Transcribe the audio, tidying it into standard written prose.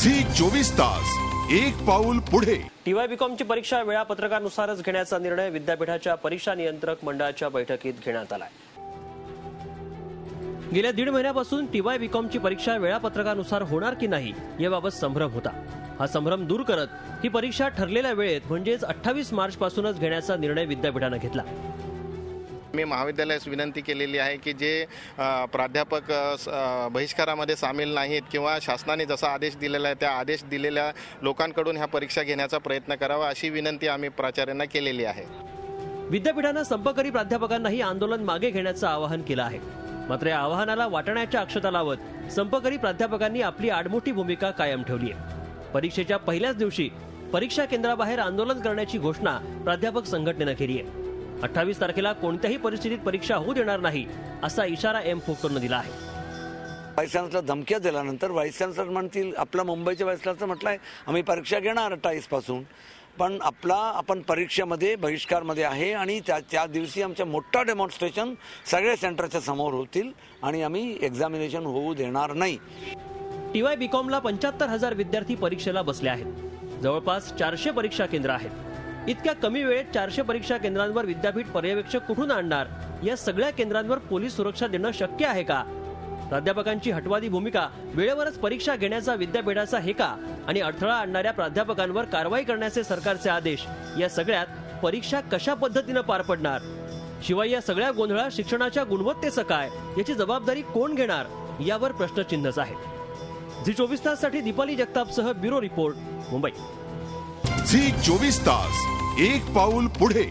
Zee 24 तास एक पाऊल पुढे। टीवाय बीकॉमची परीक्षा वेळापत्रकानुसारच घेण्याचा निर्णय विद्यापीठाच्या परीक्षा नियंत्रक मंडळाच्या बैठकीत घेण्यात आलाय। गेल्या 1.5 महिन्यापासून टीवाय बीकॉमची परीक्षा वेळापत्रकानुसार होणार की नाही याबाबत संभ्रम होता। हा संभ्रम दूर करत ही परीक्षा ठरलेल्या वेळेत म्हणजेच 28 मार्च पासूनच घेण्याचा निर्णय विद्यापीठाने घेतला। मी महाविद्यालयास विनंती केलेली आहे की जे प्राध्यापक बहिष्कारामध्ये सामील नाहीत किंवा शासनाने जसा आदेश दिलेला आहे त्या आदेश दिलेल्या लोकांकडून ह्या परीक्षा घेण्याचा प्रयत्न करावा अशी विनंती आम्ही प्राचार्यांना केलेली आहे। विद्यापीठाने संपकरी प्राध्यापकांनाही आंदोलन मागे घेण्याचं आवाहन केलं आहे। मात्र या आवाहनाला वाटण्याच्या अक्षता लावत संपकरी प्राध्यापकांनी आपली आडमोठी भूमिका कायम ठेवली आहे। परीक्षेच्या पहिल्याच दिवशी परीक्षा केंद्राबाहेर आंदोलन करण्याची घोषणा प्राध्यापक संघटनेने केली आहे। 28 तारखेला कोणत्याही परिस्थितीत परीक्षा होऊ देणार नाही असा इशारा एम फोक्टोने दिला आहे। व्हाईस चान्सलर धमक्या दिल्यानंतर व्हाईस चान्सलर म्हणतील, आपल्या मुंबईच्या व्हाईस चान्सलर म्हटलंय आम्ही परीक्षा घेणार 28 पासून, पण आपण परीक्षेमध्ये बहिष्कारमध्ये आहे आणि त्या दिवशी आमच्या मोठा डेमॉन्स्ट्रेशन सगळ्या सेंटरच्या समोर होतील आणि आम्ही एक्झामिनेशन होऊ देणार नाही। टीवाय बीकॉमला 75,000 विद्यार्थी परीक्षेला बसले आहेत। जवळपास 400 परीक्षा केंद्र आहेत। इतक्या कमी वेळेत 400 परीक्षा केंद्रांवर विद्यापीठ पर्यवेक्षक कुठून आणणार? या सगळ्या केंद्रांवर पोलीस सुरक्षा देणं शक्य आहे का? प्राध्यापकांची हटवादी भूमिका, वेळेवरच परीक्षा घेण्याचा विद्यापीठाचा हेका आणि अडथळा आणणाऱ्या प्राध्यापकांवर कारवाई करण्याचे सरकारचे आदेश, या सगळ्यात परीक्षा कशा पद्धतीने पार पडणार? शिवाय या सगळ्या गोंधळात शिक्षणाच्या गुणवत्तेचं काय, याची जबाबदारी कोण घेणार यावर प्रश्नचिन्हच आहे। झी 24 ताससाठी दीपाली जगतापसह ब्युरो रिपोर्ट, मुंबई। झी 24 तास एक पाऊल पुढे।